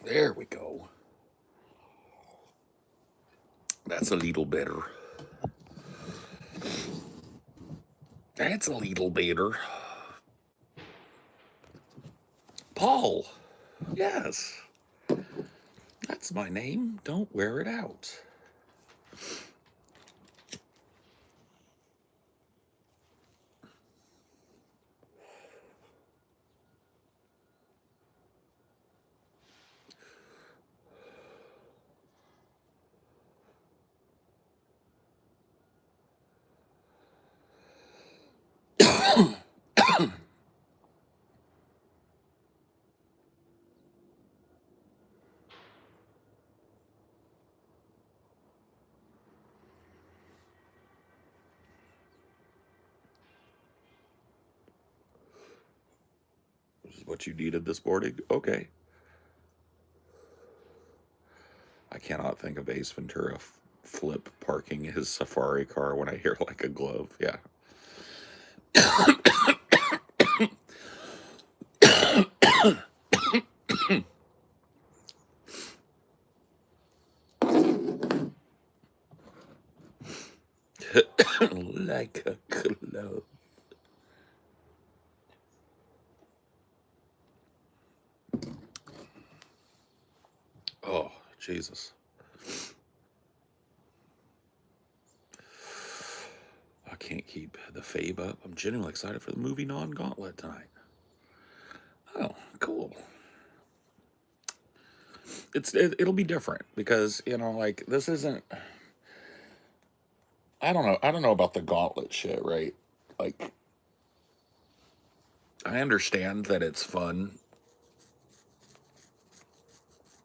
There we go. That's a little better. That's a little better. Paul. Yes. That's my name. Don't wear it out. This is what you needed this morning? Okay. I cannot think of Ace Ventura Flip parking his safari car when I hear like a glove. Yeah. Like a glove. Oh, Jesus. I can't keep the fabe up. I'm genuinely excited for the movie Non-Gauntlet tonight. Oh, cool. It'll be different because, like, this isn't, I don't know about the Gauntlet shit, right? Like, I understand that it's fun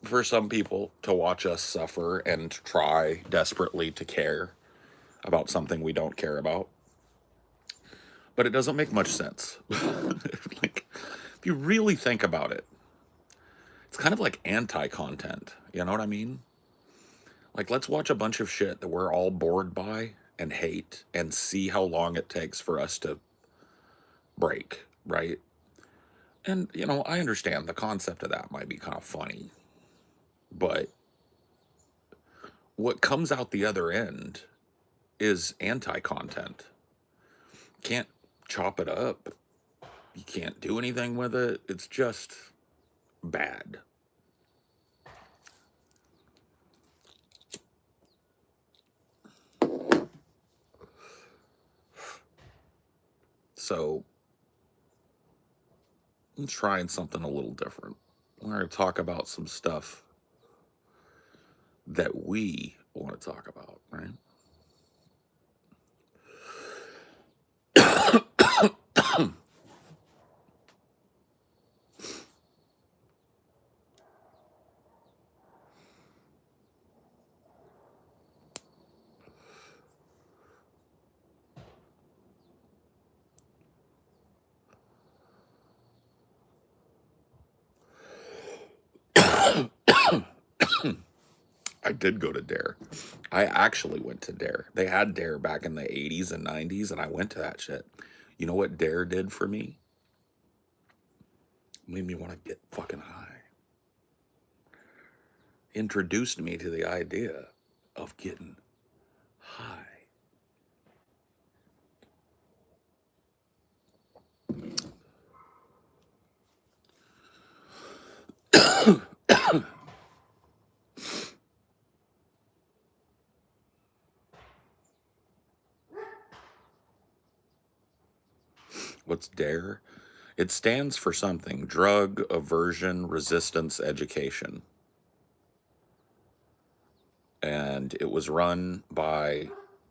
for some people to watch us suffer and try desperately to care about something we don't care about. But it doesn't make much sense. Like, if you really think about it, it's kind of like anti-content. You know what I mean? Like, let's watch a bunch of shit that we're all bored by and hate and see how long it takes for us to break, right? And, I understand the concept of that might be kind of funny, but what comes out the other end is anti-content. Can't chop it up. You can't do anything with it. It's just bad. So I'm trying something a little different. We're going to talk about some stuff that we want to talk about, right? I did go to Dare. I actually went to Dare. They had Dare back in the 80s and 90s, and I went to that shit. You know what Dare did for me? Made me want to get fucking high. Introduced me to the idea of getting high. What's DARE? It stands for something. Drug Aversion Resistance Education. And it was run by,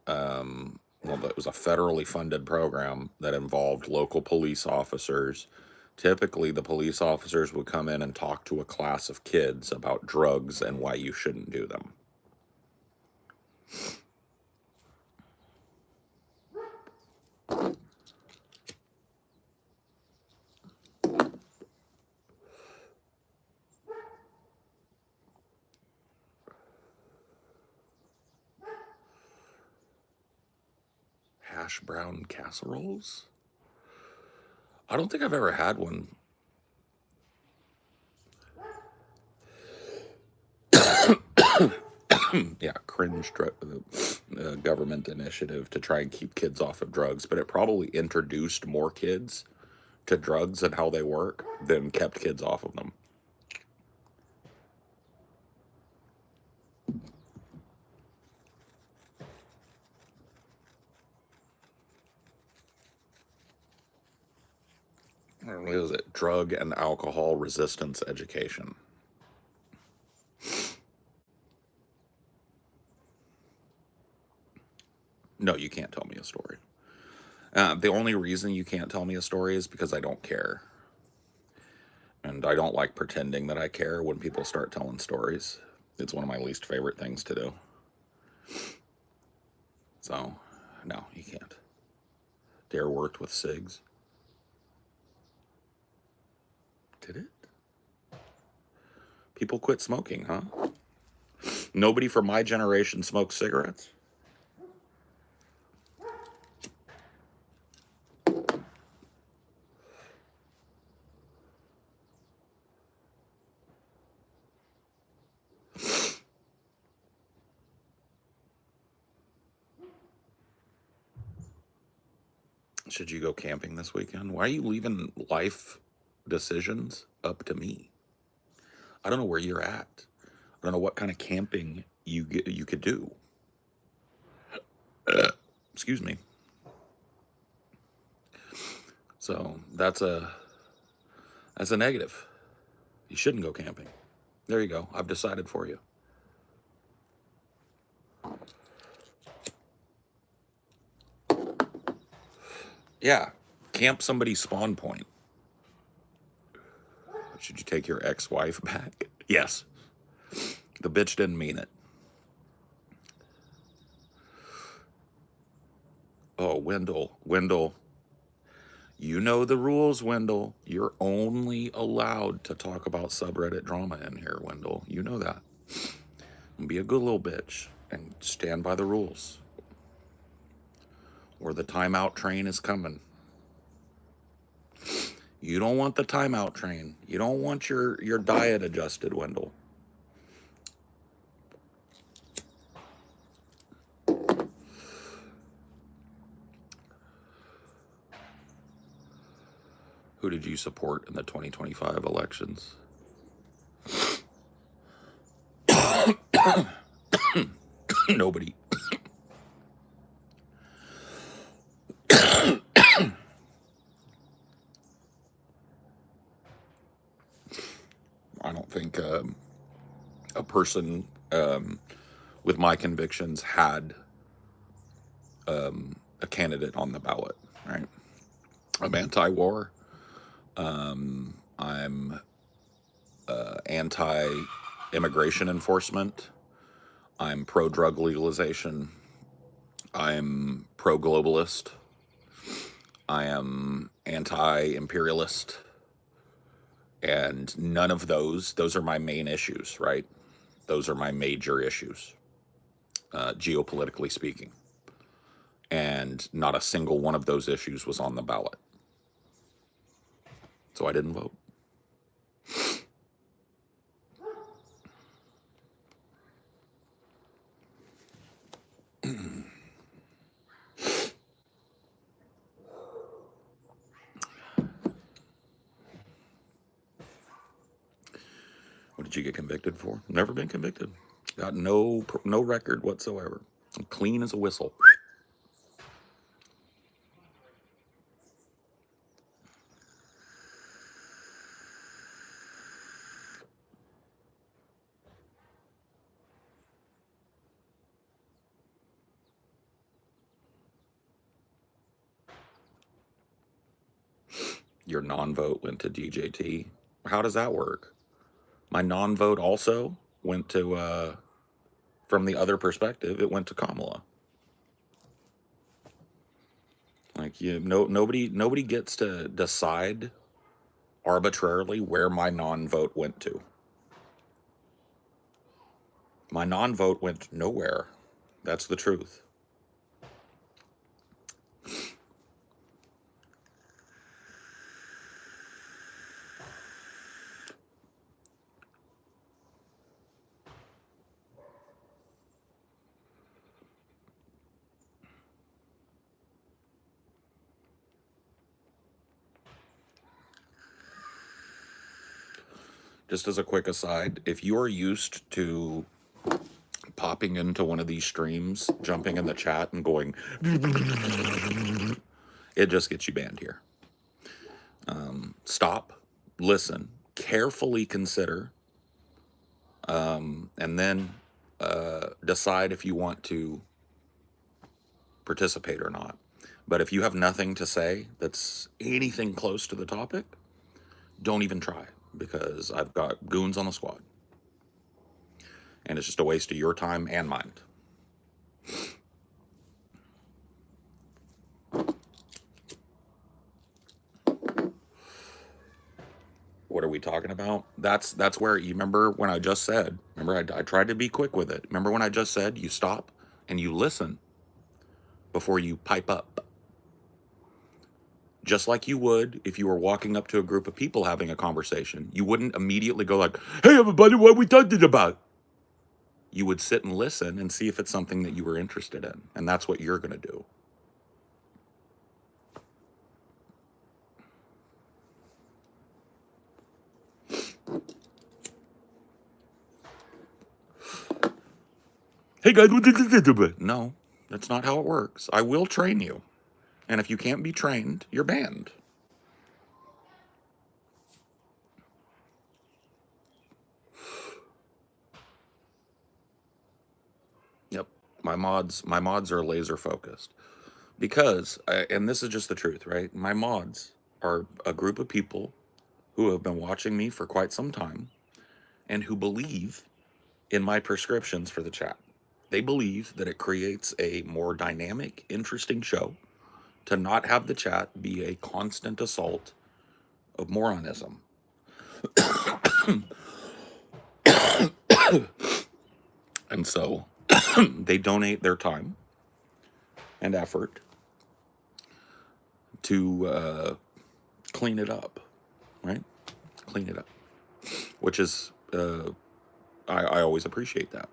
it was a federally funded program that involved local police officers. Typically, the police officers would come in and talk to a class of kids about drugs and why you shouldn't do them. hash brown casseroles? I don't think I've ever had one. Yeah, cringe government initiative to try and keep kids off of drugs, but it probably introduced more kids to drugs and how they work than kept kids off of them. What is it? Drug and alcohol resistance education. No, you can't tell me a story. The only reason you can't tell me a story is because I don't care. And I don't like pretending that I care when people start telling stories. It's one of my least favorite things to do. So, no, you can't. Dare worked with cigs. Did it? People quit smoking, huh? Nobody from my generation smokes cigarettes? Should you go camping this weekend? Why are you leaving life decisions up to me? I don't know where you're at. I don't know what kind of camping you could do. Excuse me. So that's a negative. You shouldn't go camping. There you go. I've decided for you. Yeah, camp somebody's spawn point. Should you take your ex-wife back? Yes. The bitch didn't mean it. Oh, Wendell, you know the rules, Wendell. You're only allowed to talk about subreddit drama in here, Wendell. You know that. And be a good little bitch and stand by the rules. Or the timeout train is coming. You don't want the timeout train. You don't want your diet adjusted, Wendell. Who did you support in the 2025 elections? Nobody. I don't think a person with my convictions had a candidate on the ballot, right? I'm anti-war. I'm anti-immigration enforcement. I'm pro-drug legalization. I'm pro-globalist. I am anti-imperialist. And none of those are my main issues, right? Those are my major issues, geopolitically speaking. And not a single one of those issues was on the ballot. So I didn't vote. What did you get convicted for? Never been convicted. Got no record whatsoever. I'm clean as a whistle. Your non-vote went to DJT. How does that work? My non-vote also went to, from the other perspective, it went to Kamala. Like nobody gets to decide arbitrarily where my non-vote went to. My non-vote went nowhere. That's the truth. just as a quick aside, if you are used to popping into one of these streams, jumping in the chat and going, it just gets you banned here. Stop, listen, carefully consider, and then decide if you want to participate or not. But if you have nothing to say that's anything close to the topic, don't even try, because I've got goons on the squad. And it's just a waste of your time and mine. What are we talking about? That's where, you remember when I just said, remember I tried to be quick with it. Remember when I just said you stop and you listen before you pipe up? Just like you would if you were walking up to a group of people having a conversation. You wouldn't immediately go like, hey everybody, what are we talking about? You would sit and listen and see if it's something that you were interested in. And that's what you're going to do. Hey guys, no, that's not how it works. I will train you. And if you can't be trained, you're banned. Yep. My mods are laser focused. Because, and this is just the truth, right? My mods are a group of people who have been watching me for quite some time and who believe in my prescriptions for the chat. They believe that it creates a more dynamic, interesting show to not have the chat be a constant assault of moronism. And so they donate their time and effort to clean it up, right? Clean it up, which is, I always appreciate that.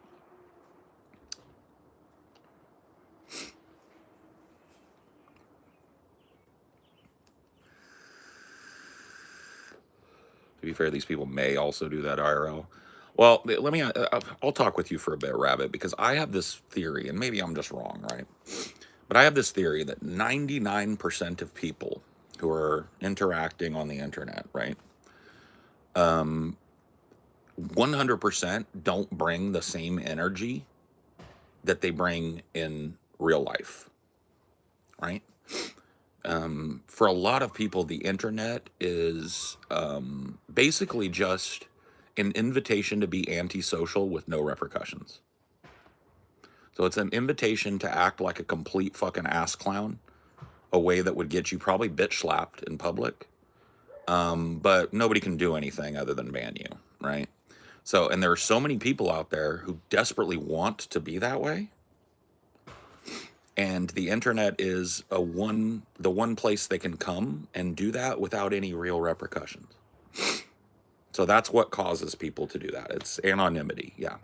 To be fair, these people may also do that IRL. Well, let me, I'll talk with you for a bit, Rabbit, because I have this theory, and maybe I'm just wrong, right? But I have this theory that 99% of people who are interacting on the internet, right, 100% don't bring the same energy that they bring in real life, right? For a lot of people, the internet is basically just an invitation to be antisocial with no repercussions. So it's an invitation to act like a complete fucking ass clown, a way that would get you probably bitch slapped in public. But nobody can do anything other than ban you, right? So, and there are so many people out there who desperately want to be that way. And the internet is the one place they can come and do that without any real repercussions. So that's what causes people to do that. It's anonymity, yeah.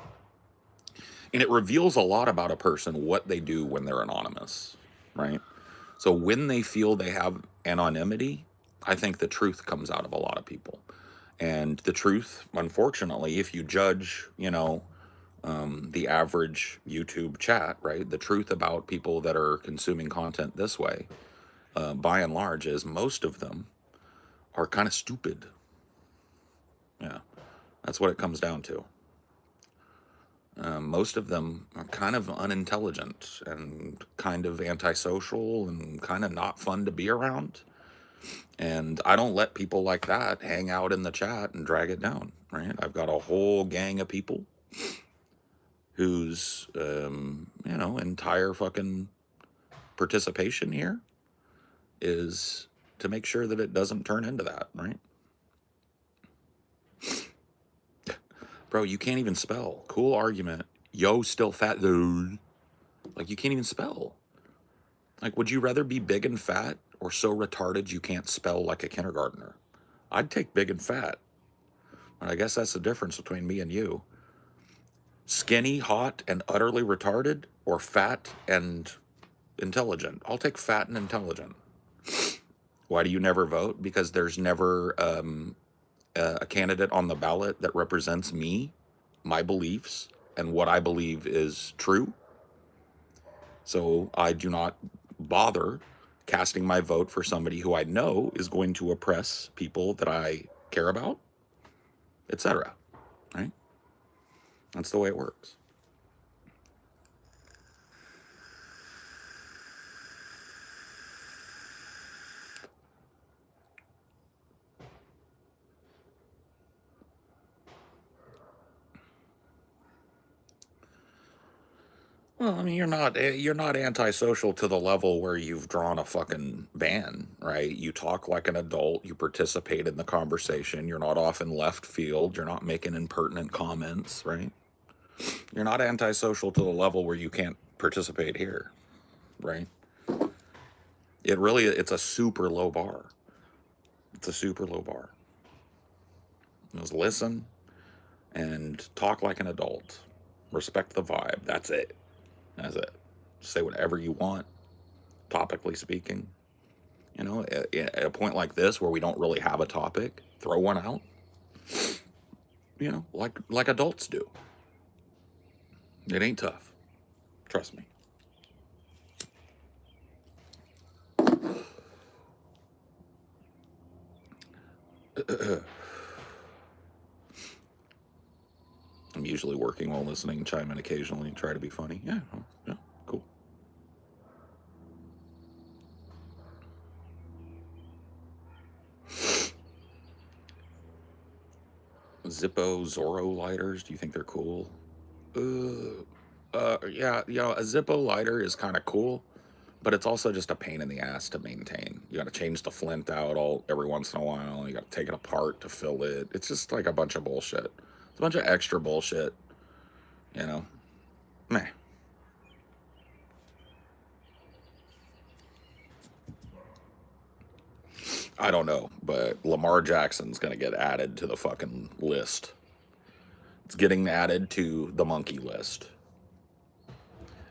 And it reveals a lot about a person, what they do when they're anonymous, right? So when they feel they have anonymity, I think the truth comes out of a lot of people. And the truth, unfortunately, if you judge, the average YouTube chat, right? The truth about people that are consuming content this way, by and large, is most of them are kind of stupid. Yeah, that's what it comes down to. Most of them are kind of unintelligent and kind of antisocial and kind of not fun to be around. And I don't let people like that hang out in the chat and drag it down, right? I've got a whole gang of people whose, entire fucking participation here is to make sure that it doesn't turn into that, right? Bro, you can't even spell. Cool argument. Yo, still fat dude. Like, you can't even spell. Like, would you rather be big and fat or so retarded you can't spell like a kindergartner? I'd take big and fat. But I guess that's the difference between me and you. Skinny, hot, and utterly retarded, or fat and intelligent? I'll take fat and intelligent. Why do you never vote? Because there's never an a candidate on the ballot that represents me, my beliefs, and what I believe is true. So I do not bother casting my vote for somebody who I know is going to oppress people that I care about, etc. Right? That's the way it works. Well, I mean, you're not antisocial to the level where you've drawn a fucking ban, right? You talk like an adult, you participate in the conversation, you're not off in left field, you're not making impertinent comments, right? You're not antisocial to the level where you can't participate here, right? It's a super low bar. It's a super low bar. Just listen and talk like an adult. Respect the vibe. That's it. That's it. Say whatever you want, topically speaking. You know, at a point like this where we don't really have a topic, throw one out. You know, like adults do. It ain't tough. Trust me. I'm usually working while listening, chime in occasionally, try to be funny. Yeah, yeah, cool. Zippo Zorro lighters, do you think they're cool? Yeah, a Zippo lighter is kind of cool, but it's also just a pain in the ass to maintain. You got to change the flint out every once in a while. You got to take it apart to fill it. It's just like a bunch of bullshit. It's a bunch of extra bullshit, you know? Meh. I don't know, but Lamar Jackson's going to get added to the fucking list. It's getting added to the monkey list.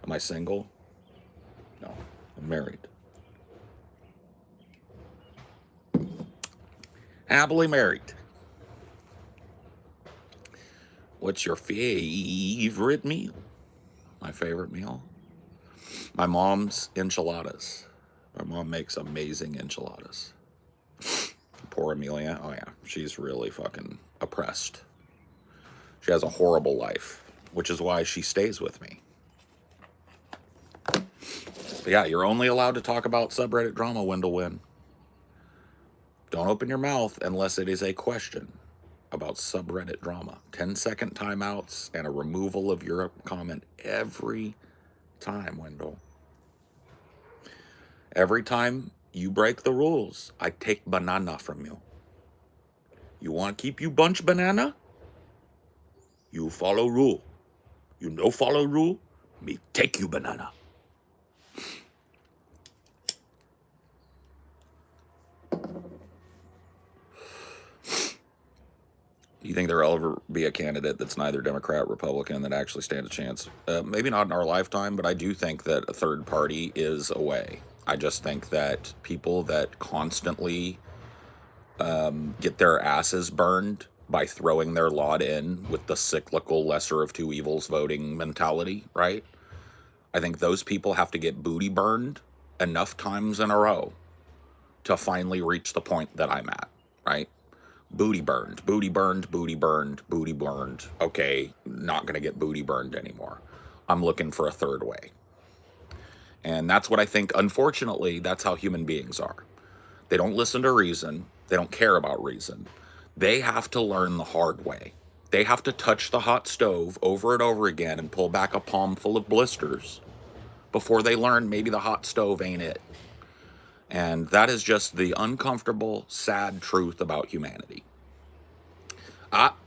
Am I single? No, I'm married. Happily married. What's your favorite meal? My favorite meal? My mom's enchiladas. My mom makes amazing enchiladas. Poor Amelia. Oh, yeah. She's really fucking oppressed. She has a horrible life, which is why she stays with me. But yeah, you're only allowed to talk about subreddit drama, Wendell Wynn. Don't open your mouth unless it is a question about subreddit drama. 10-second timeouts and a removal of your comment every time, Wendell. Every time you break the rules, I take banana from you. You want to keep you bunch banana? You follow rule. You no follow rule, me take you banana. Do you think there'll ever be a candidate that's neither Democrat or Republican that actually stands a chance? Maybe not in our lifetime, but I do think that a third party is a way. I just think that people that constantly get their asses burned by throwing their lot in with the cyclical lesser of two evils voting mentality, right? I think those people have to get booty burned enough times in a row to finally reach the point that I'm at, right? Booty burned, booty burned, booty burned, booty burned. Okay, not going to get booty burned anymore. I'm looking for a third way. And that's what I think, unfortunately, that's how human beings are. They don't listen to reason. They don't care about reason. They have to learn the hard way. They have to touch the hot stove over and over again and pull back a palm full of blisters before they learn maybe the hot stove ain't it. And that is just the uncomfortable, sad truth about humanity.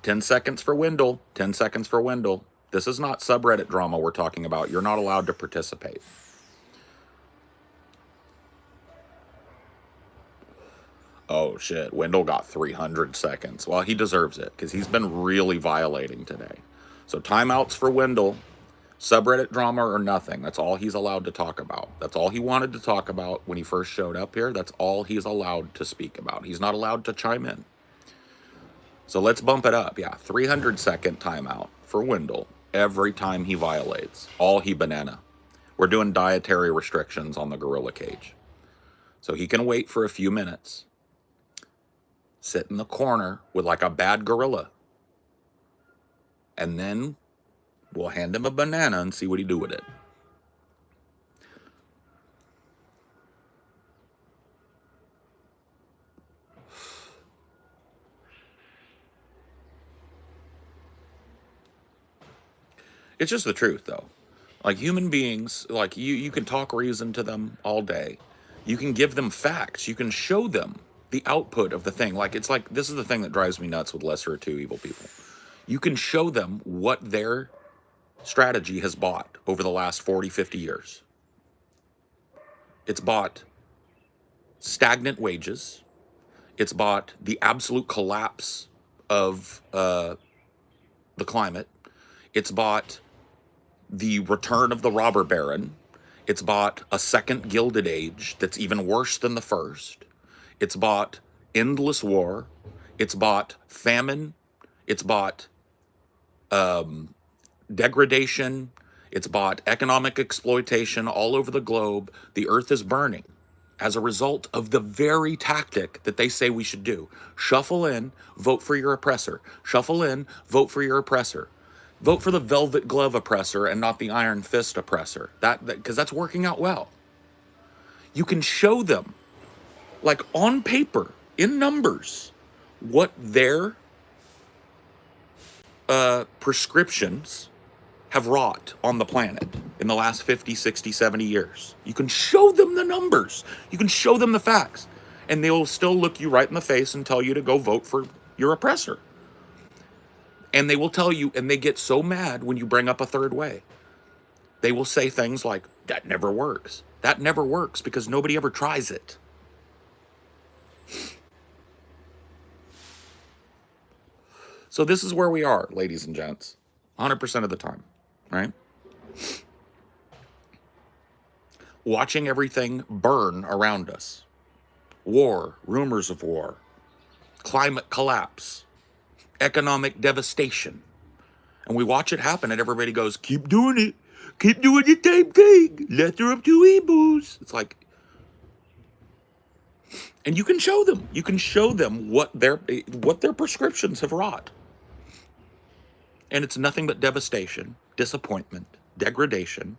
10 seconds for Wendell. 10 seconds for Wendell. This is not subreddit drama we're talking about. You're not allowed to participate. Oh, shit. Wendell got 300 seconds. Well, he deserves it because he's been really violating today. So timeouts for Wendell. Subreddit drama or nothing. That's all he's allowed to talk about. That's all he wanted to talk about when he first showed up here. That's all he's allowed to speak about. He's not allowed to chime in. So let's bump it up. Yeah, 300-second timeout for Wendell every time he violates. All he banana. We're doing dietary restrictions on the gorilla cage. So he can wait for a few minutes, sit in the corner with like a bad gorilla, and then we'll hand him a banana and see what he do with it. It's just the truth, though. Like human beings, like you can talk reason to them all day. You can give them facts. You can show them the output of the thing. Like it's like this is the thing that drives me nuts with lesser of two evil people. You can show them what their strategy has bought over the last 40, 50 years. It's bought stagnant wages. It's bought the absolute collapse of the climate. It's bought the return of the robber baron. It's bought a second Gilded Age that's even worse than the first. It's bought endless war. It's bought famine. It's bought degradation. It's bought economic exploitation all over the globe. The earth is burning as a result of the very tactic that they say we should do. Shuffle in, vote for your oppressor. Shuffle in, vote for your oppressor. Vote for the velvet glove oppressor and not the iron fist oppressor. Because that's working out well. You can show them, like on paper, in numbers, what their prescriptions have wrought on the planet in the last 50, 60, 70 years. You can show them the numbers. You can show them the facts. And they will still look you right in the face and tell you to go vote for your oppressor. And they will tell you, and they get so mad when you bring up a third way. They will say things like, that never works. That never works because nobody ever tries it. So this is where we are, ladies and gents, 100% of the time, right? Watching everything burn around us. War, rumors of war, climate collapse, economic devastation. And we watch it happen and everybody goes, keep doing it. Keep doing the same thing. Lesser of two evils. It's like, and you can show them. You can show them what their prescriptions have wrought. And it's nothing but devastation, disappointment, degradation,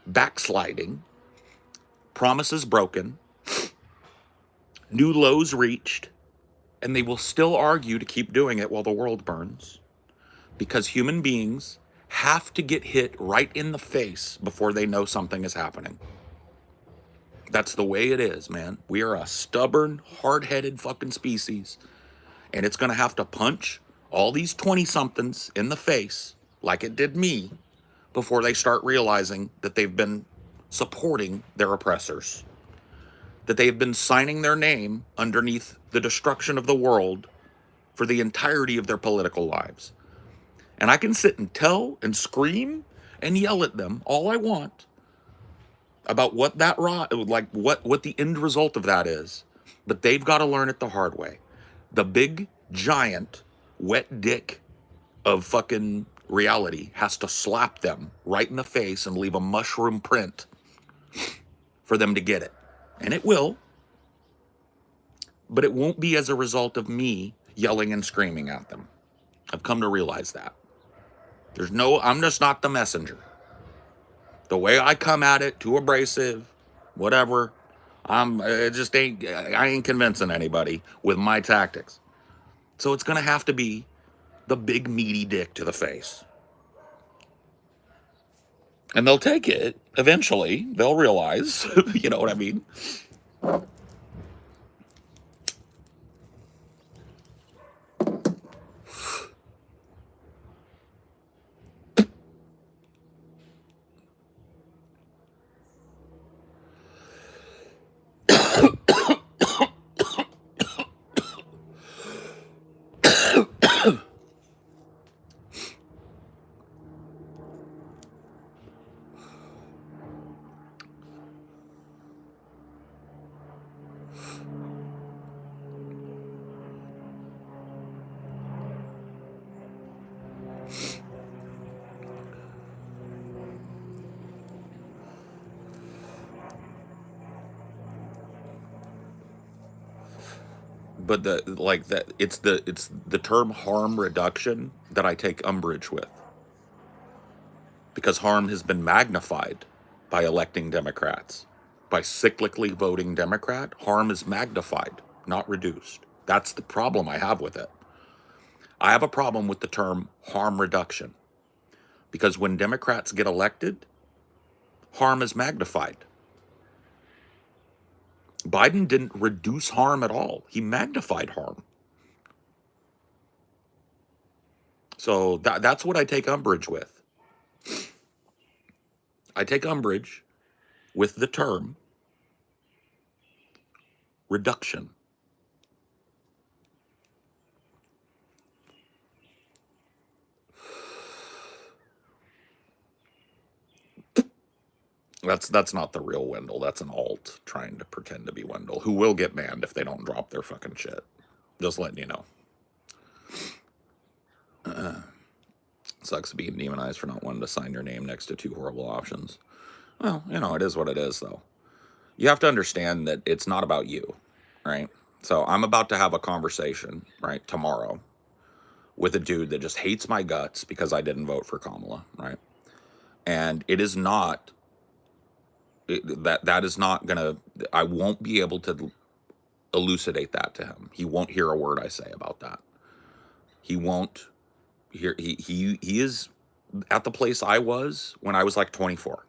backsliding, promises broken, new lows reached, and they will still argue to keep doing it while the world burns. Because human beings have to get hit right in the face before they know something is happening. That's the way it is, man. We are a stubborn, hard-headed fucking species. And it's going to have to punch all these 20-somethings in the face, like it did me, before they start realizing that they've been supporting their oppressors. That they've been signing their name underneath the destruction of the world for the entirety of their political lives. And I can sit and tell and scream and yell at them all I want about what that what the end result of that is. But they've got to learn it the hard way. The big, giant, wet dick of fucking reality has to slap them right in the face and leave a mushroom print for them to get it. And it will. But it won't be as a result of me yelling and screaming at them. I've come to realize that. I'm just not the messenger. The way I come at it, too abrasive, whatever, I ain't convincing anybody with my tactics. So it's going to have to be the big meaty dick to the face. And they'll take it eventually. They'll realize, you know what I mean? but it's the term harm reduction that I take umbrage with, because harm has been magnified by electing Democrats. By cyclically voting Democrat, harm is magnified, not reduced. That's the problem I have with it. I have a problem with the term harm reduction, because when Democrats get elected, harm is magnified. Biden didn't reduce harm at all. He magnified harm. So that's what I take umbrage with. I take umbrage with the term reduction. That's not the real Wendell. That's an alt trying to pretend to be Wendell, who will get banned if they don't drop their fucking shit. Just letting you know. Sucks being demonized for not wanting to sign your name next to two horrible options. Well, it is what it is, though. You have to understand that it's not about you, right? So I'm about to have a conversation, right, tomorrow with a dude that just hates my guts because I didn't vote for Kamala, right? And it is not that is not gonna. I won't be able to elucidate that to him. He won't hear a word I say about that. He won't hear. He is at the place I was when I was like 24,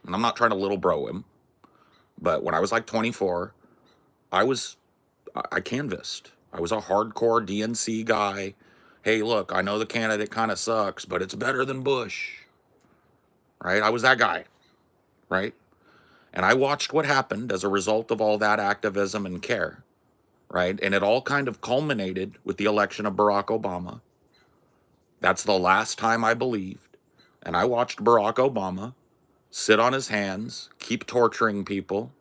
and I'm not trying to little bro him, but when I was like 24, I canvassed. I was a hardcore DNC guy. Hey, look, I know the candidate kind of sucks, but it's better than Bush, right? I was that guy, right? And I watched what happened as a result of all that activism and care, right? And it all kind of culminated with the election of Barack Obama. That's the last time I believed. And I watched Barack Obama sit on his hands, keep torturing people,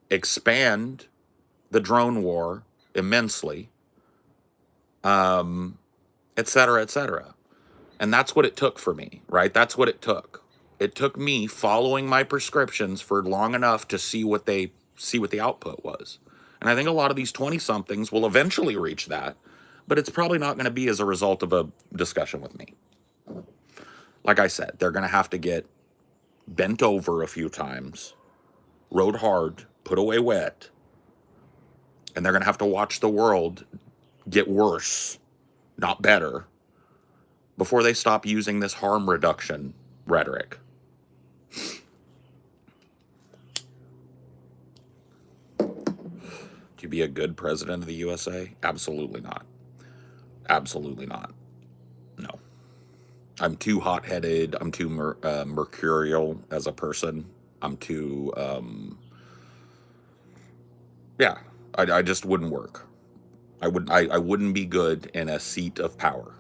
expand the drone war immensely, et cetera, et cetera. And that's what it took for me, right? That's what it took. It took me following my prescriptions for long enough to see what the output was. And I think a lot of these 20 somethings will eventually reach that, but it's probably not going to be as a result of a discussion with me. Like I said, they're going to have to get bent over a few times, rode hard, put away wet, and they're going to have to watch the world get worse, not better, before they stop using this harm reduction rhetoric. To be a good president of the USA? Absolutely not. Absolutely not. No. I'm too hot-headed. I'm too mercurial as a person. I'm too, yeah. I just wouldn't work. I wouldn't be good in a seat of power.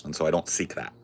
And so I don't seek that.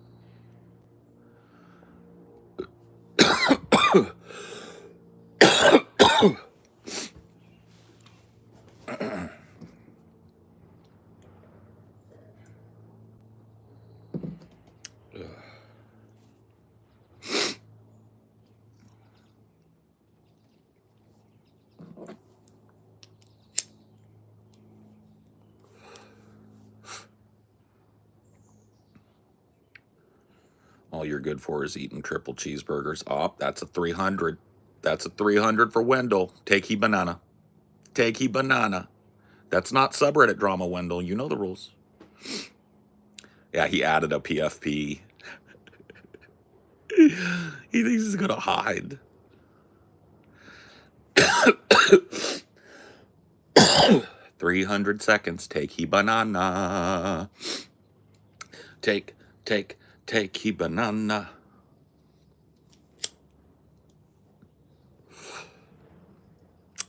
All you're good for is eating triple cheeseburgers. Oh, that's a 300. That's a 300 for Wendell. Take he banana. Take he banana. That's not subreddit drama, Wendell. You know the rules. Yeah, he added a PFP. He thinks he's gonna hide. 300 seconds. Take he banana. Take he banana.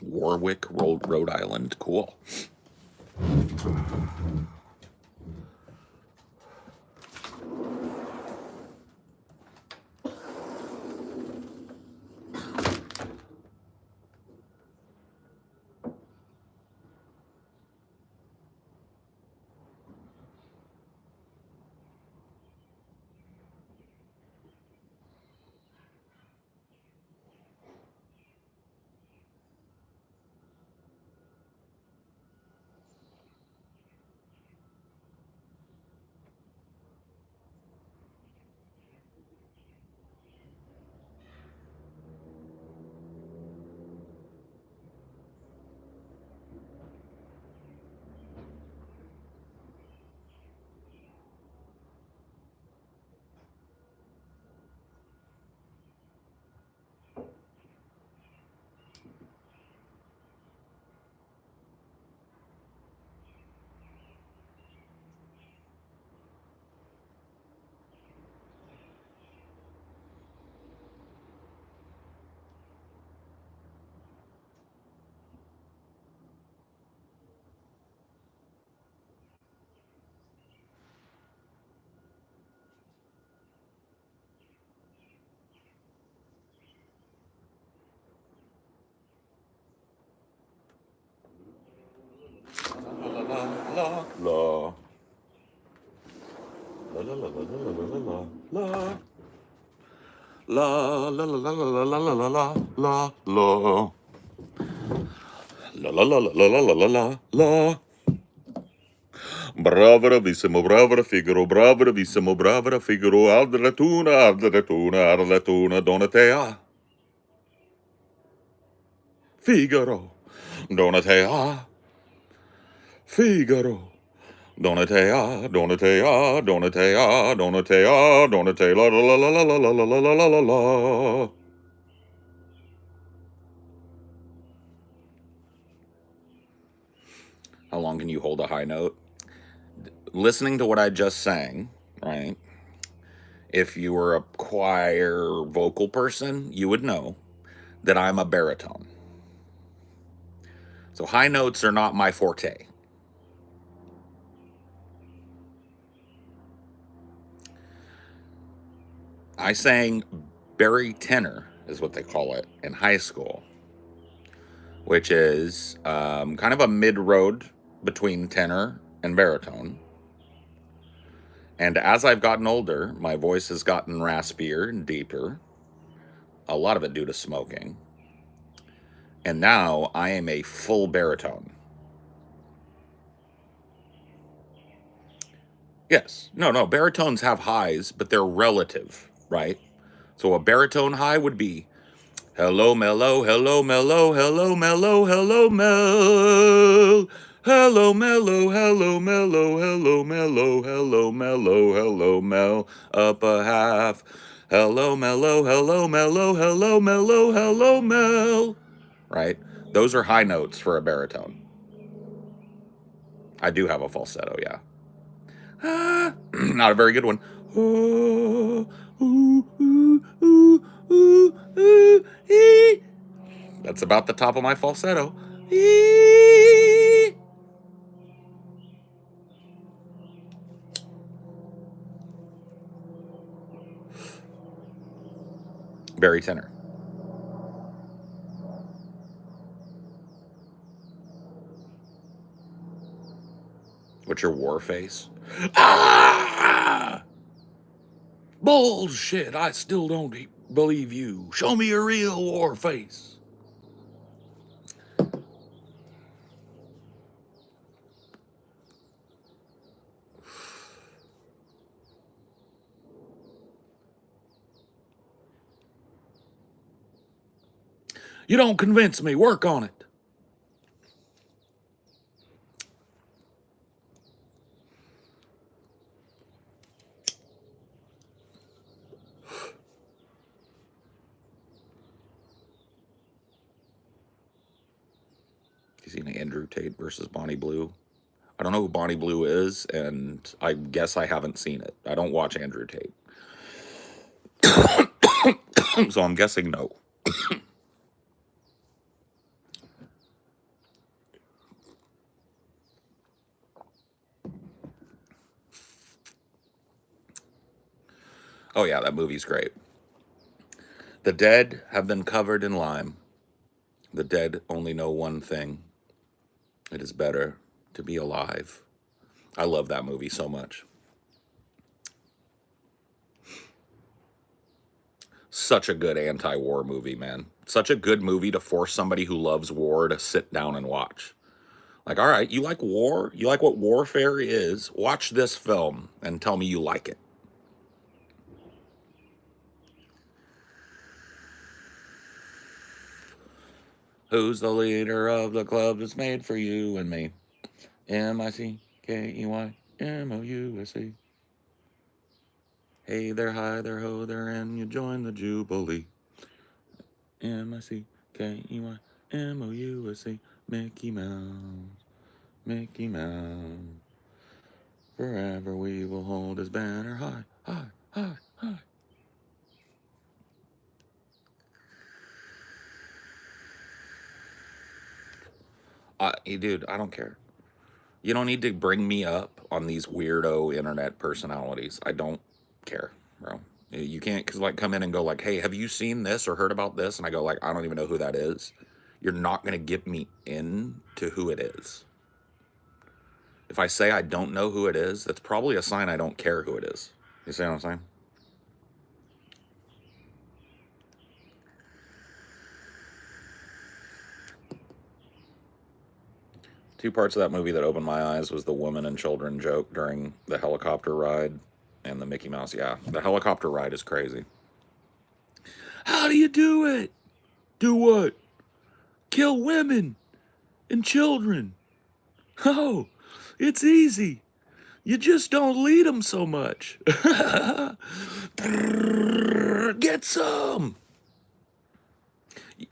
Warwick, Rhode Island. Cool. la. La la la la la la la la. La la la la la la la la la la la. La la la la la la la la la. Bravissimo, bravissimo, Figaro, alda la tuna, Donatea. Figaro, Donatea. Figaro, Donatea, la la la la la la la la la la la. How long can you hold a high note? Listening to what I just sang, right? If you were a choir vocal person, you would know that I'm a baritone. So high notes are not my forte. I sang barytenor, is what they call it, in high school, which is kind of a mid-road between tenor and baritone. And as I've gotten older, my voice has gotten raspier and deeper, a lot of it due to smoking. And now I am a full baritone. Yes. No, baritones have highs, but they're relative, right? So a baritone high would be hello, mellow, hello, mellow, hello, mellow, hello, mellow. Hello, mellow, hello, mellow, hello, mellow, hello, mellow, hello, mel, up a half. Hello, mellow, hello, mellow, hello, mellow, hello, mel. Right? Those are high notes for a baritone. I do have a falsetto, yeah. Not a very good one. That's about the top of my falsetto. Barry tenor. What's your war face? Ah! Bullshit! I still don't believe you. Show me your real war face. You don't convince me. Work on it. You seen Andrew Tate versus Bonnie Blue? I don't know who Bonnie Blue is, and I guess I haven't seen it. I don't watch Andrew Tate. So I'm guessing no. Oh yeah, that movie's great. The dead have been covered in lime. The dead only know one thing. It is better to be alive. I love that movie so much. Such a good anti-war movie, man. Such a good movie to force somebody who loves war to sit down and watch. Like, all right, you like war? You like what warfare is? Watch this film and tell me you like it. Who's the leader of the club that's made for you and me? MICKEYMOUSE. Hey there, hi there, ho there, and you join the Jubilee. MICKEYMOUSE. Mickey Mouse. Mickey Mouse. Forever we will hold his banner high, high, high, high. Dude, I don't care. You don't need to bring me up on these weirdo internet personalities. I don't care, bro. You can't like come in and go like, "Hey, have you seen this or heard about this?" And I go like, "I don't even know who that is." You're not gonna get me in to who it is. If I say I don't know who it is, that's probably a sign I don't care who it is. You see what I'm saying? Two parts of that movie that opened my eyes was the woman and children joke during the helicopter ride and the Mickey Mouse. Yeah, the helicopter ride is crazy. How do you do it? Do what? Kill women and children. Oh, it's easy. You just don't lead them so much. Get some.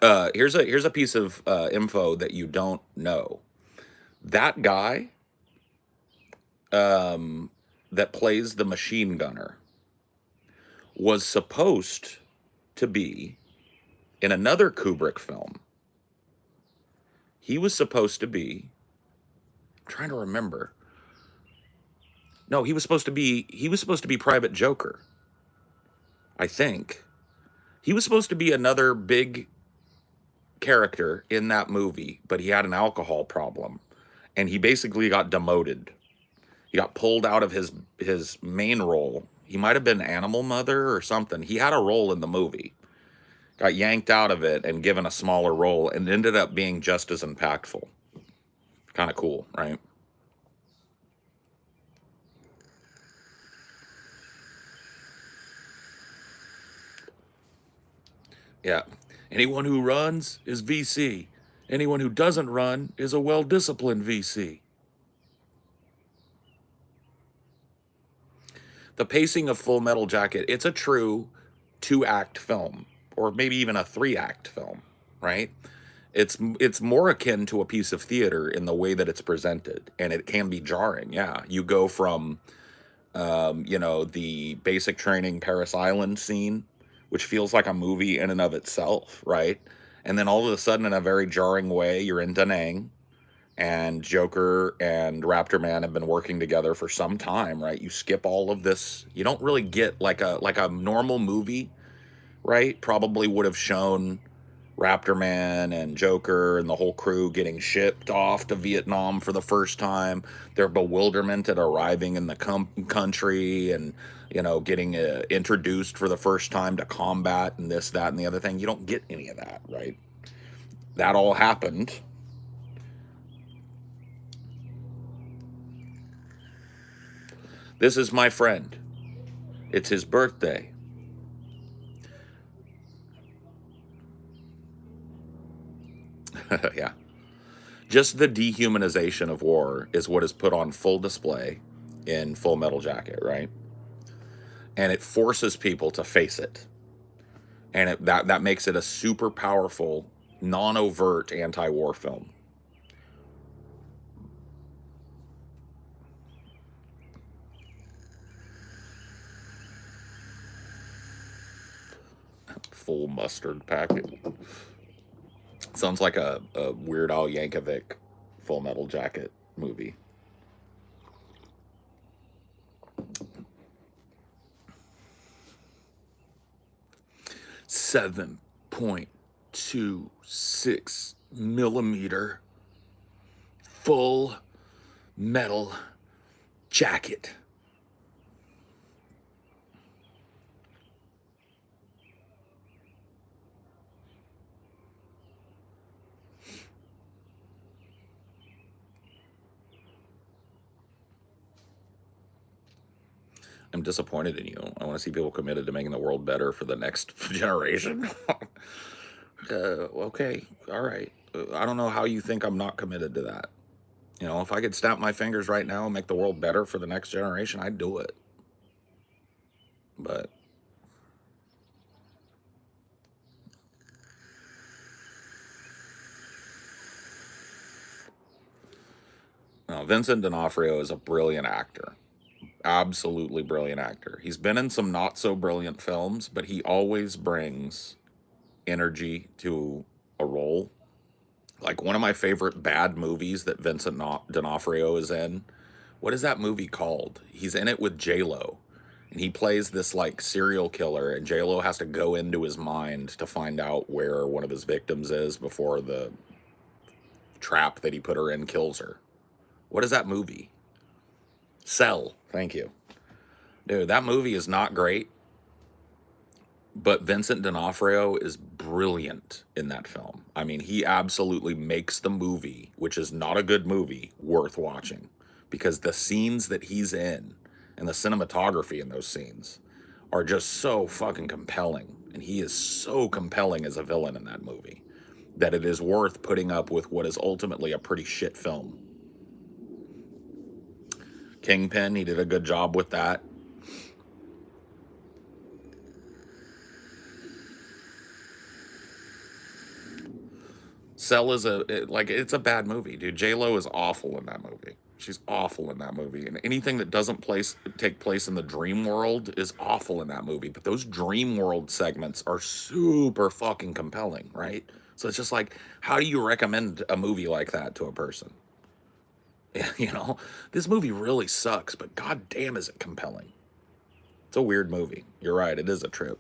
Here's a piece of info that you don't know. That guy that plays the machine gunner was supposed to be in another Kubrick film. He was supposed to be. I'm trying to remember. No, he was supposed to be Private Joker. I think he was supposed to be another big character in that movie, but he had an alcohol problem, and he basically got demoted. He got pulled out of his main role. He might have been Animal Mother or something. He had a role in the movie, got yanked out of it and given a smaller role, and ended up being just as impactful. Kind of cool, right? Yeah. Anyone who runs is VC. Anyone who doesn't run is a well-disciplined VC. The pacing of Full Metal Jacket, it's a true 2-act film, or maybe even a 3-act film, right? It's more akin to a piece of theater in the way that it's presented, and it can be jarring. Yeah, you go from the basic training Paris Island scene, which feels like a movie in and of itself, right? And then all of a sudden, in a very jarring way, you're in Da Nang, and Joker and Raptor Man have been working together for some time, right? You skip all of this. You don't really get like a normal movie, right? Probably would have shown Raptor Man and Joker and the whole crew getting shipped off to Vietnam for the first time, their bewilderment at arriving in the country, and getting introduced for the first time to combat and this, that, and the other thing. You don't get any of that, right? That all happened. This is my friend. It's his birthday. Yeah. Just the dehumanization of war is what is put on full display in Full Metal Jacket, right? And it forces people to face it. And that makes it a super powerful, non-overt anti-war film. Full mustard packet. Sounds like a Weird Al Yankovic Full Metal Jacket movie. $7.26 millimeter Full Metal Jacket. I'm disappointed in you. I want to see people committed to making the world better for the next generation. Okay, all right. I don't know how you think I'm not committed to that. If I could snap my fingers right now and make the world better for the next generation, I'd do it. But no, Vincent D'Onofrio is a brilliant actor. Absolutely brilliant actor. He's been in some not so brilliant films, but he always brings energy to a role. Like one of my favorite bad movies that Vincent D'Onofrio is in. What is that movie called? He's in it with J-Lo. And he plays this like serial killer, and J-Lo has to go into his mind to find out where one of his victims is before the trap that he put her in kills her. What is that movie? Cell. Thank you. Dude, that movie is not great, but Vincent D'Onofrio is brilliant in that film. I mean, he absolutely makes the movie, which is not a good movie, worth watching because the scenes that he's in and the cinematography in those scenes are just so fucking compelling. And he is so compelling as a villain in that movie that it is worth putting up with what is ultimately a pretty shit film. Kingpin, he did a good job with that. Cell is it's a bad movie, dude. J-Lo is awful in that movie. She's awful in that movie. And anything that doesn't take place in the dream world is awful in that movie. But those dream world segments are super fucking compelling, right? So it's just like, how do you recommend a movie like that to a person? You know, this movie really sucks, but goddamn is it compelling. It's a weird movie. You're right, it is a trip.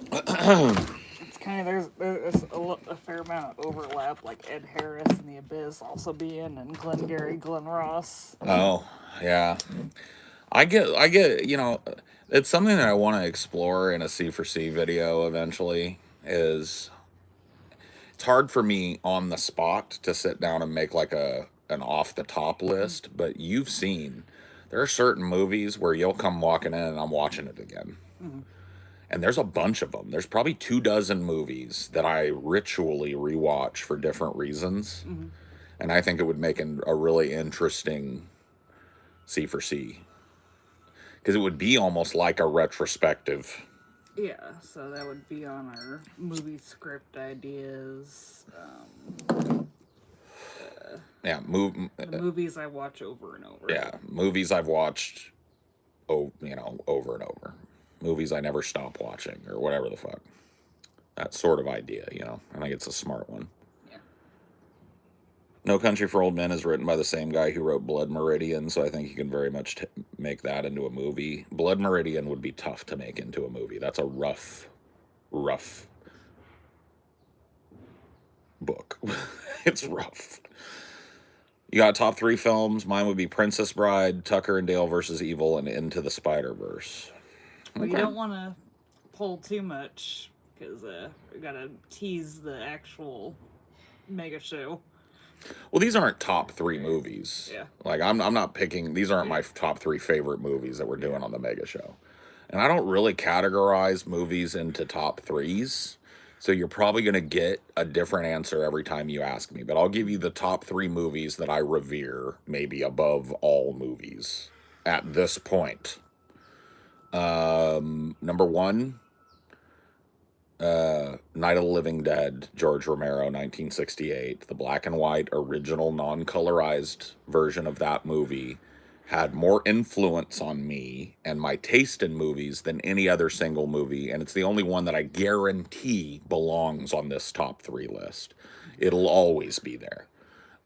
It's kind of there's a fair amount of overlap, like Ed Harris and The Abyss also being, and Glengarry Glen Ross. Oh, yeah. It's something that I want to explore in a C for C video eventually. Is it's hard for me on the spot to sit down and make like an off the top list, but you've seen there are certain movies where you'll come walking in and I'm watching it again. Mm-hmm. And there's a bunch of them. There's probably 24 movies that I ritually rewatch for different reasons. Mm-hmm. And I think it would make a really interesting C for C. Because it would be almost like a retrospective. Yeah, so that would be on our movie script ideas. Yeah, The movies I watch over and over. yeah, movies I've watched, over and over. Movies I never stop watching, or whatever the fuck. That sort of idea. I think it's a smart one. Yeah. No Country for Old Men is written by the same guy who wrote Blood Meridian, so I think you can very much make that into a movie. Blood Meridian would be tough to make into a movie. That's a rough book. It's rough. You got top 3 films. Mine would be Princess Bride, Tucker and Dale versus Evil, and Into the Spider-Verse. Well, you don't want to pull too much because we gotta tease the actual mega show. Well, these aren't top 3 movies. Yeah. Like I'm not picking. These aren't my top 3 favorite movies that we're doing on the Mega Show, and I don't really categorize movies into top 3s. So you're probably gonna get a different answer every time you ask me. But I'll give you the top 3 movies that I revere, maybe above all movies at this point. Number 1. Night of the Living Dead, George Romero, 1968. The black and white original non-colorized version of that movie had more influence on me and my taste in movies than any other single movie, and it's the only one that I guarantee belongs on this top 3 list. It'll always be there.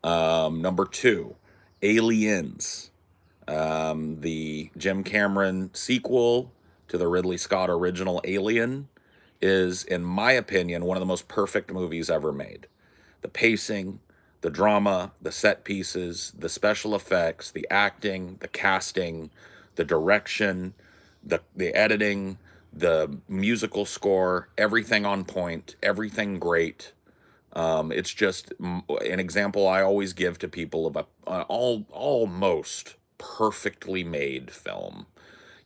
Number 2, Aliens, the Jim Cameron sequel to the Ridley Scott original Alien, is, in my opinion, one of the most perfect movies ever made. The pacing, the drama, the set pieces, the special effects, the acting, the casting, the direction, the editing, the musical score, everything on point, everything great. It's just an example I always give to people of a almost perfectly made film.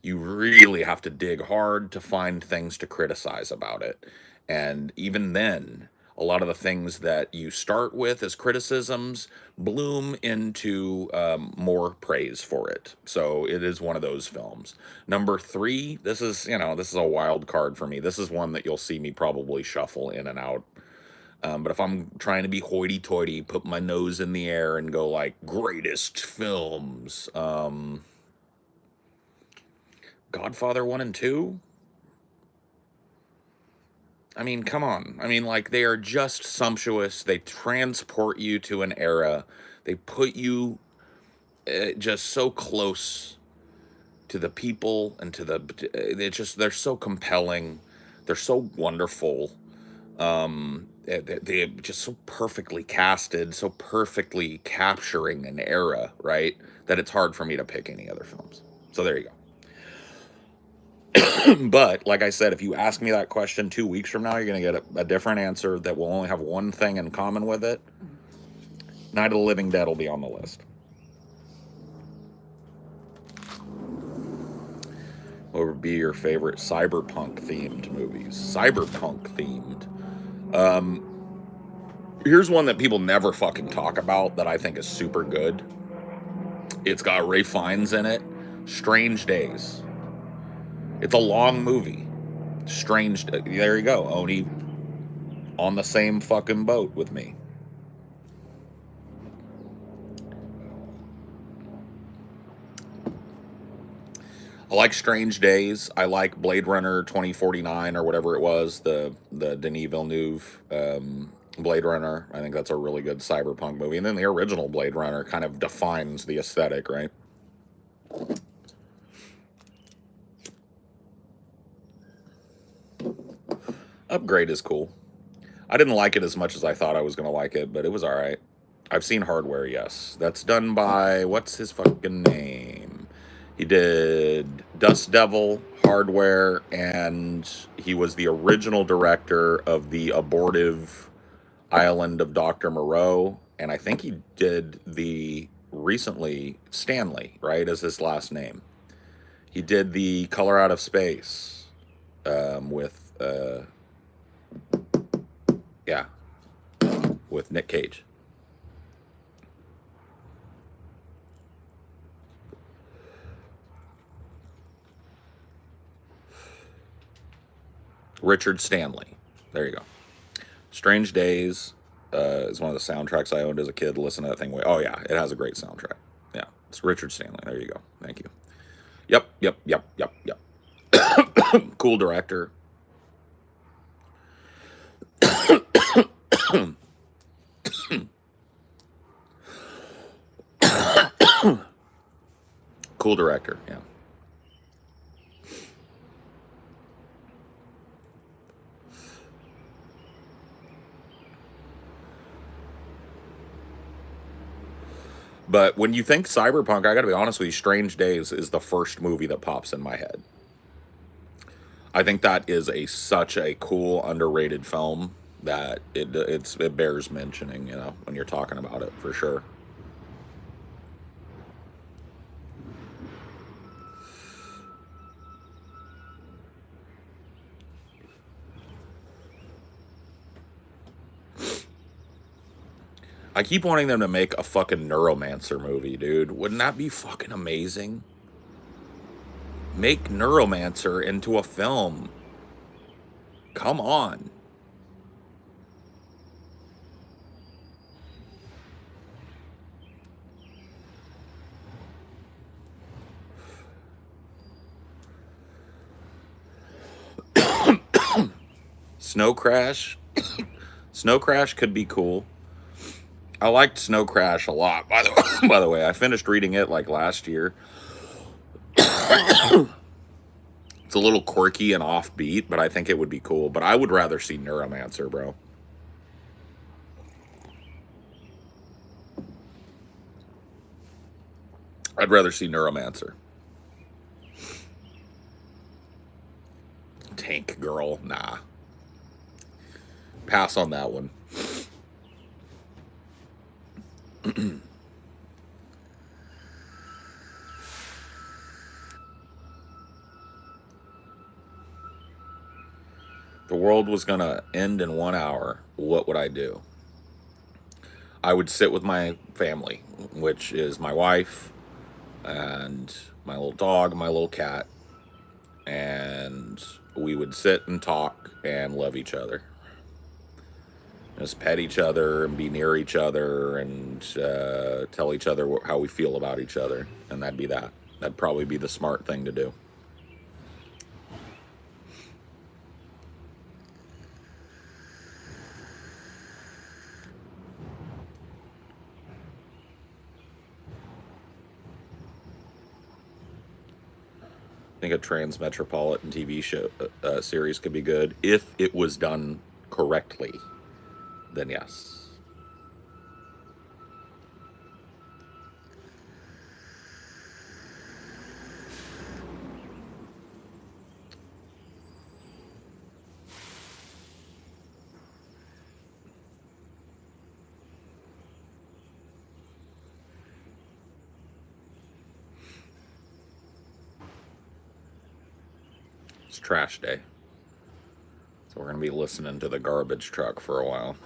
You really have to dig hard to find things to criticize about it. And even then, a lot of the things that you start with as criticisms bloom into more praise for it. So it is one of those films. Number 3, this is a wild card for me. This is one that you'll see me probably shuffle in and out. But if I'm trying to be hoity-toity, put my nose in the air and go like greatest films, Godfather 1 and 2? I mean, come on. I mean, like, they are just sumptuous. They transport you to an era. They put you just so close to the people and to they're so compelling. They're so wonderful. They're just so perfectly casted, so perfectly capturing an era, right? That it's hard for me to pick any other films. So there you go. But like I said, if you ask me that question 2 weeks from now, you're going to get a different answer that will only have one thing in common with it. Night of the Living Dead will be on the list. What would be your favorite cyberpunk themed movies? Cyberpunk themed. Here's one that people never fucking talk about that I think is super good. It's got Ray Fiennes in it. Strange Days. It's a long movie. There you go, Oni. On the same fucking boat with me. I like Strange Days. I like Blade Runner 2049 or whatever it was, the Denis Villeneuve Blade Runner. I think that's a really good cyberpunk movie. And then the original Blade Runner kind of defines the aesthetic, right? Upgrade is cool. I didn't like it as much as I thought I was going to like it, but it was all right. I've seen Hardware, yes. That's done by, what's his fucking name? He did Dust Devil, Hardware, and he was the original director of the abortive Island of Dr. Moreau. And I think he did the recently Stanley, right, as his last name. He did the Color Out of Space with Nick Cage. Richard Stanley. There you go. Strange Days is one of the soundtracks I owned as a kid. Listen to that thing. Oh, yeah. It has a great soundtrack. Yeah. It's Richard Stanley. There you go. Thank you. Yep. Cool director. Cool director, yeah. But when you think Cyberpunk, I gotta be honest with you, Strange Days is the first movie that pops in my head. I think that is such a cool, underrated film that it bears mentioning, you know, when you're talking about it, for sure. I keep wanting them to make a fucking Neuromancer movie, dude. Wouldn't that be fucking amazing? Make Neuromancer into a film. Come on. Snow Crash. Snow Crash could be cool. I liked Snow Crash a lot, by the by the way. I finished reading it like last year. It's a little quirky and offbeat, but I think it would be cool. But I would rather see Neuromancer, bro. I'd rather see Neuromancer. Tank Girl, nah. Pass on that one. The world was gonna end in 1 hour. What would I do? I would sit with my family, which is my wife and my little dog, my little cat, and we would sit and talk and love each other. Just pet each other and be near each other and tell each other how we feel about each other. And that'd be that. That'd probably be the smart thing to do. I think a Transmetropolitan TV show series could be good if it was done correctly. Then yes. It's trash day. So we're going to be listening to the garbage truck for a while.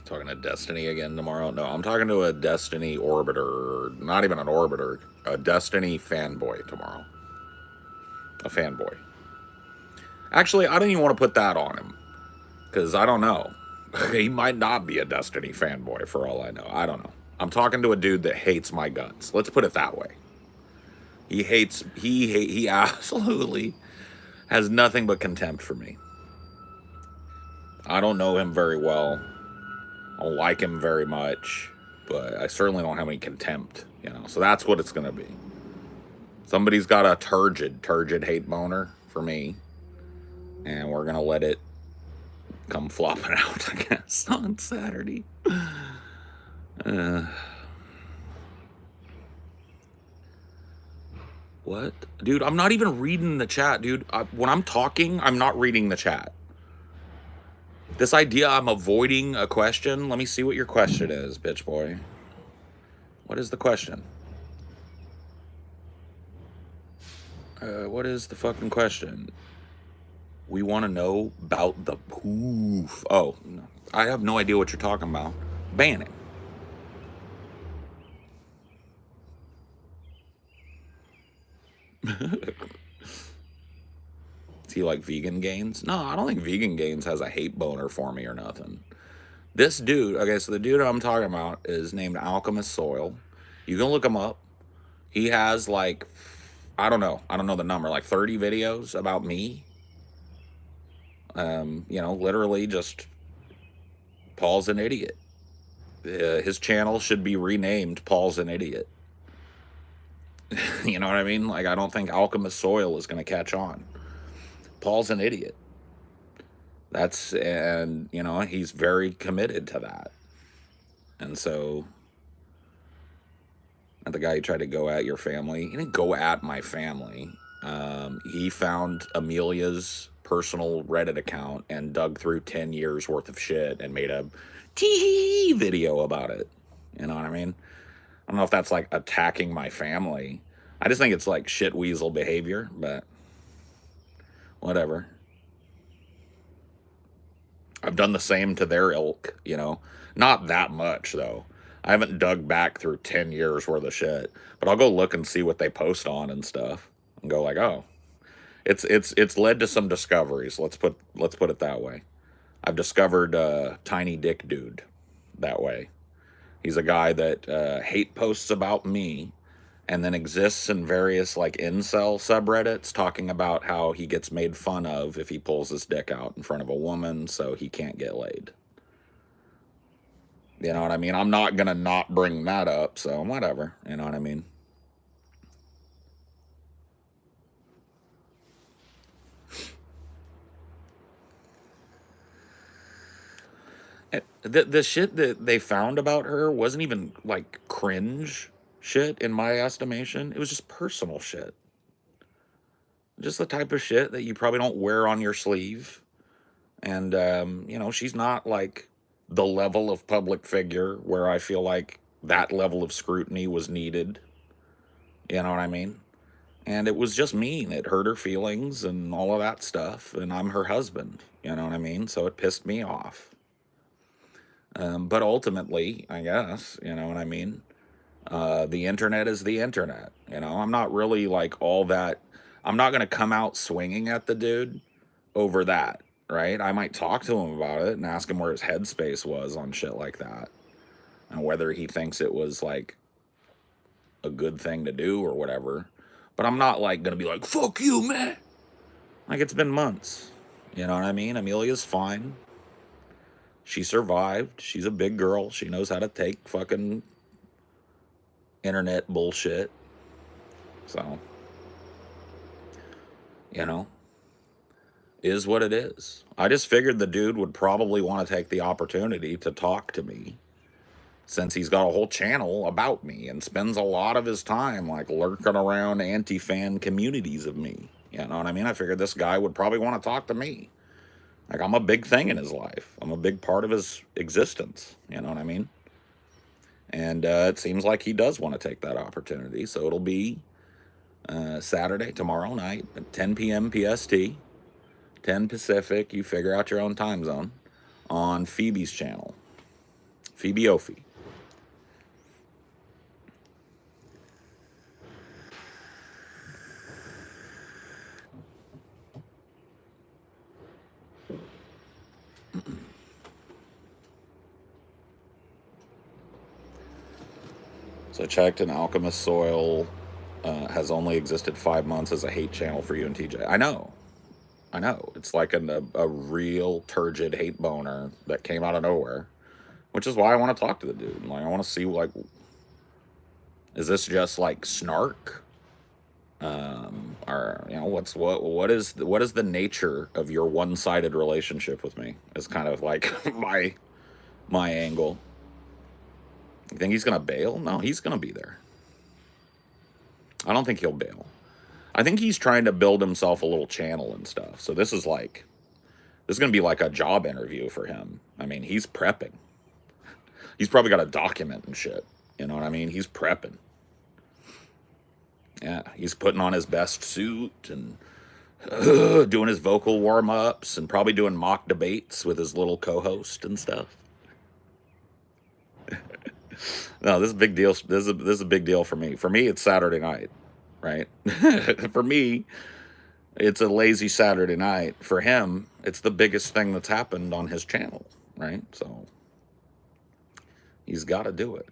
Talking to Destiny again tomorrow? No, I'm talking to a Destiny orbiter, not even an orbiter, a Destiny fanboy tomorrow. A fanboy. Actually, I don't even want to put that on him, because I don't know. He might not be a Destiny fanboy for all I know. I don't know. I'm talking to a dude that hates my guts. Let's put it that way. He absolutely has nothing but contempt for me. I don't know him very well. I don't like him very much, but I certainly don't have any contempt, you know. So that's what it's gonna be. Somebody's got a turgid hate boner for me, and we're gonna let it come flopping out, I guess, on Saturday. What? Dude, I'm not even reading the chat, dude. When I'm talking, I'm not reading the chat. This idea I'm avoiding a question. Let me see what your question is, bitch boy. What is the question? What is the fucking question? We want to know about the poof. Oh, no. I have no idea what you're talking about. Banning. Is he you like Vegan Gains. No, I don't think Vegan Gains has a hate boner for me or nothing. This dude, okay, so the dude I'm talking about is named Alchemist Soil. You can look him up. He has like, I don't know the number, like 30 videos about me. Literally just Paul's an idiot. His channel should be renamed Paul's an Idiot. You know what I mean? Like, I don't think Alchemist Soil is going to catch on. Paul's an idiot. And he's very committed to that. And so, the guy who tried to go at your family, he didn't go at my family. He found Amelia's personal Reddit account and dug through 10 years worth of shit and made a tee video about it. You know what I mean? I don't know if that's like attacking my family. I just think it's like shit weasel behavior, but whatever. I've done the same to their ilk, Not that much, though. I haven't dug back through 10 years worth of shit, but I'll go look and see what they post on and stuff and go like, oh, it's led to some discoveries. Let's put it that way. I've discovered Tiny Dick Dude that way. He's a guy that hate posts about me and then exists in various like incel subreddits talking about how he gets made fun of if he pulls his dick out in front of a woman so he can't get laid. You know what I mean? I'm not going to not bring that up, so whatever. You know what I mean? The shit that they found about her wasn't even like cringe shit in my estimation. It was just personal shit. Just the type of shit that you probably don't wear on your sleeve. And, she's not like the level of public figure where I feel like that level of scrutiny was needed. You know what I mean? And it was just mean. It hurt her feelings and all of that stuff. And I'm her husband. You know what I mean? So it pissed me off. But ultimately, I guess, you know what I mean? The internet is the internet. I'm not really like all that. I'm not going to come out swinging at the dude over that, right? I might talk to him about it and ask him where his headspace was on shit like that and whether he thinks it was like a good thing to do or whatever. But I'm not like going to be like, fuck you, man. Like, it's been months. You know what I mean? Amelia's fine. She survived. She's a big girl. She knows how to take fucking internet bullshit. So, is what it is. I just figured the dude would probably want to take the opportunity to talk to me since he's got a whole channel about me and spends a lot of his time like lurking around anti-fan communities of me. You know what I mean? I figured this guy would probably want to talk to me. Like, I'm a big thing in his life. I'm a big part of his existence. You know what I mean? And it seems like he does want to take that opportunity. So it'll be Saturday, tomorrow night at 10 p.m. PST, 10 Pacific. You figure out your own time zone on Phoebe's channel. Phoebe Ophi. So I checked, and Alchemist Soil has only existed 5 months as a hate channel for you and TJ. I know. It's like a real turgid hate boner that came out of nowhere, which is why I want to talk to the dude. Like, I want to see, like, is this just like snark? Or what is the nature of your one-sided relationship with me? Is kind of like my angle. You think he's gonna bail? No, he's gonna be there. I don't think he'll bail. I think he's trying to build himself a little channel and stuff. So this is gonna be like a job interview for him. I mean, he's prepping. He's probably got a document and shit. You know what I mean? He's prepping. Yeah, he's putting on his best suit and doing his vocal warm-ups and probably doing mock debates with his little co-host and stuff. No, this is a big deal. This is a big deal for me. For me, it's Saturday night, right? For me, It's a lazy Saturday night. For him, it's the biggest thing that's happened on his channel, right? So he's got to do it.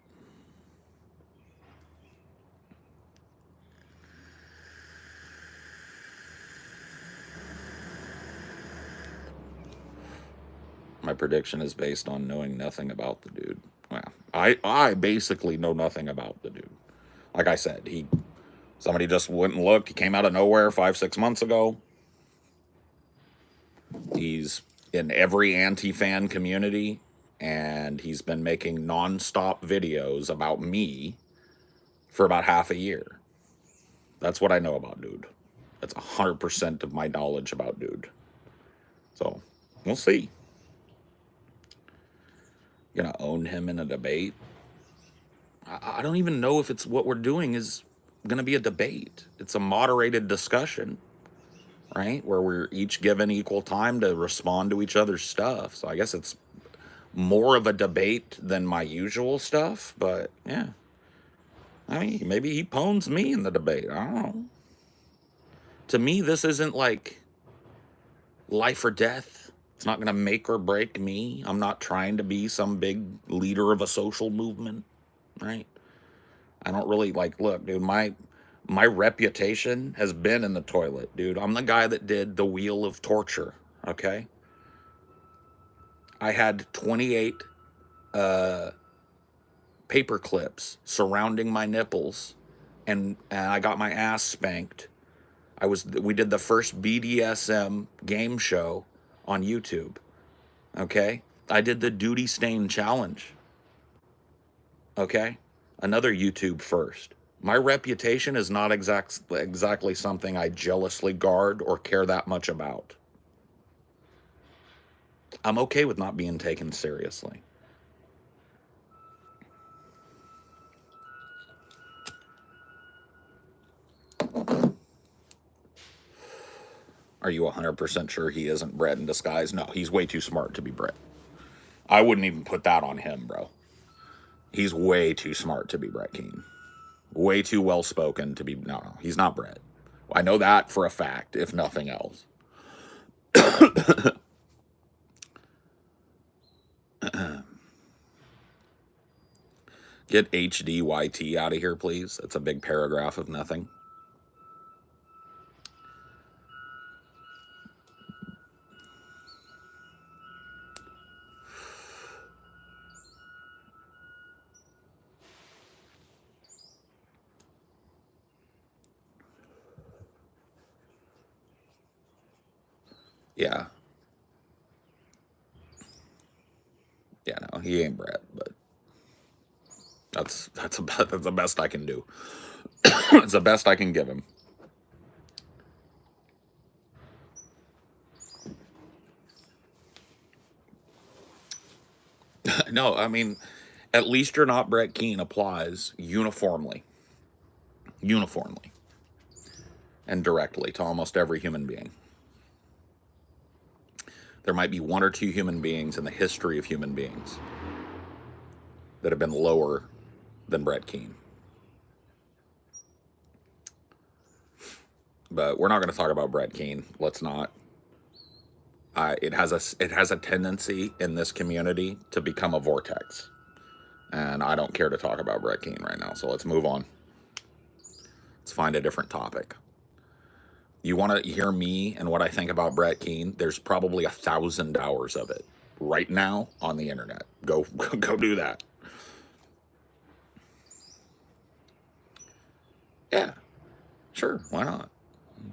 My prediction is based on knowing nothing about the dude. Well, I basically know nothing about the dude. Like I said, somebody just went and looked. He came out of nowhere 5-6 months ago. He's in every anti-fan community, and he's been making non-stop videos about me for about half a year. That's what I know about dude. That's 100% of my knowledge about dude. So we'll see. Gonna own him in a debate. I don't even know if it's what we're doing is gonna be a debate. It's a moderated discussion, right? Where we're each given equal time to respond to each other's stuff. So I guess it's more of a debate than my usual stuff, but yeah. I mean, maybe he pwns me in the debate. I don't know. To me, this isn't like life or death. It's not going to make or break me. I'm not trying to be some big leader of a social movement, right? I don't really look, dude, my reputation has been in the toilet, dude. I'm the guy that did the wheel of torture, okay? I had 28 paper clips surrounding my nipples, and I got my ass spanked. We did the first BDSM game show on YouTube. Okay? I did the duty stain challenge. Okay? Another YouTube first. My reputation is not exactly something I jealously guard or care that much about. I'm okay with not being taken seriously. Are you 100% sure he isn't Brett in disguise? No, he's way too smart to be Brett. I wouldn't even put that on him, bro. He's way too smart to be Brett Keane. Way too well spoken to be. No, he's not Brett. I know that for a fact, if nothing else. Get HDYT out of here, please. It's a big paragraph of nothing. Yeah. Yeah, no, he ain't Brett, but that's the best I can do. It's the best I can give him. No, I mean, at least you're not Brett Keane applies uniformly. Uniformly. And directly to almost every human being. There might be one or two human beings in the history of human beings that have been lower than Brett Keane. But we're not going to talk about Brett Keane. Let's not. It has a tendency in this community to become a vortex, and I don't care to talk about Brett Keane right now. So let's move on. Let's find a different topic. You want to hear me and what I think about Brett Keane? There's probably 1,000 hours of it right now on the internet. Go do that. Yeah, sure. Why not?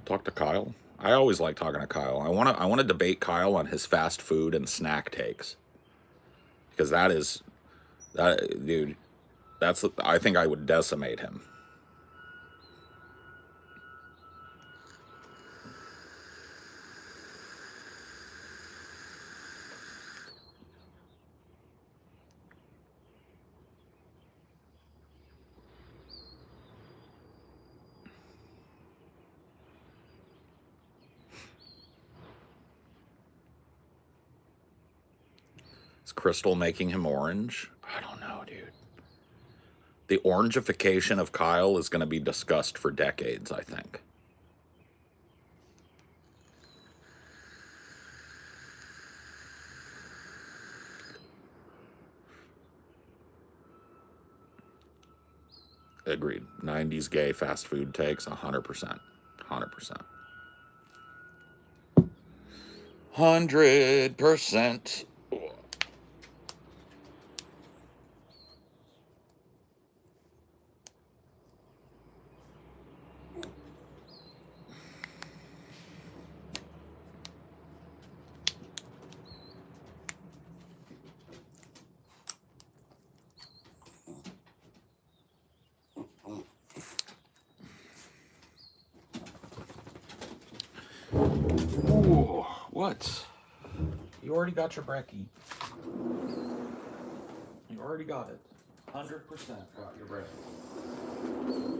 Talk to Kyle. I always like talking to Kyle. I want to debate Kyle on his fast food and snack takes, because that dude. I think I would decimate him. Is Crystal making him orange? I don't know, dude. The orangification of Kyle is going to be discussed for decades, I think. Agreed. 90s gay fast food takes 100%. 100%. 100%. Ooh, what? You already got your brekkie. You already got it. 100% got your brekkie.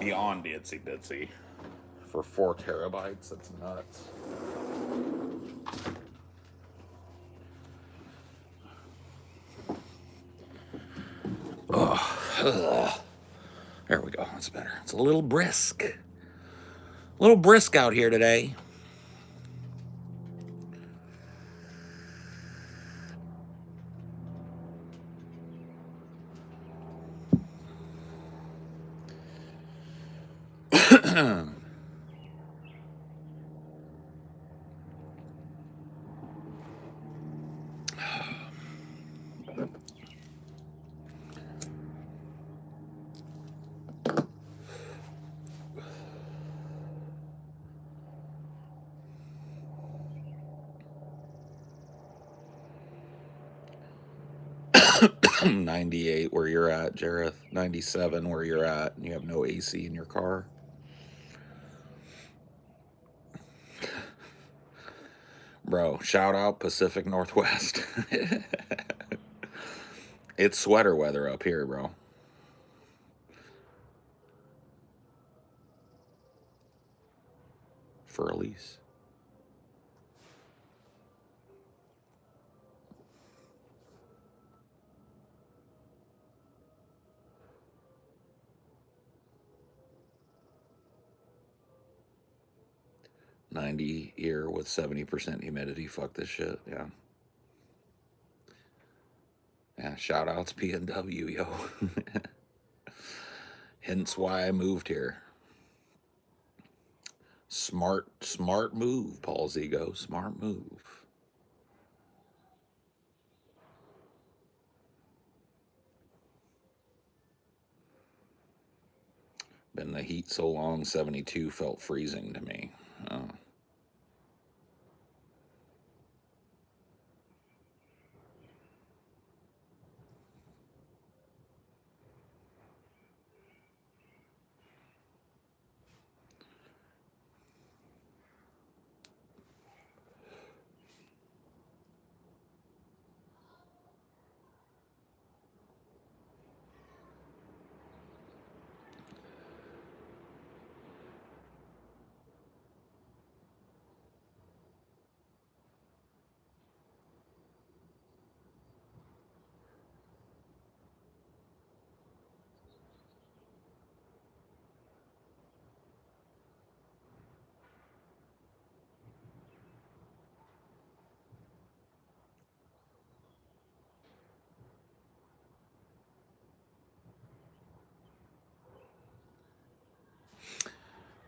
Beyond itsy bitsy. For 4 terabytes, that's nuts. Ugh. There we go. That's better. It's a little brisk. A little brisk out here today. $98 where you're at, Jareth. $97 where you're at, and you have no AC in your car. Bro, shout out Pacific Northwest. It's sweater weather up here, bro. For Elise. $90 here with 70% humidity. Fuck this shit. Yeah. Yeah, shout outs PNW, yo. Hence why I moved here. Smart move, Paul Zigo. Smart move. Been the heat so long, 72 felt freezing to me. Oh.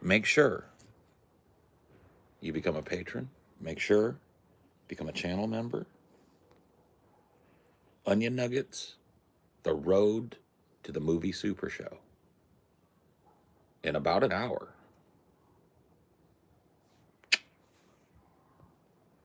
Make sure you become a patron. Make sure become a channel member. Onion Nuggets, the road to the movie Super Show. In about an hour.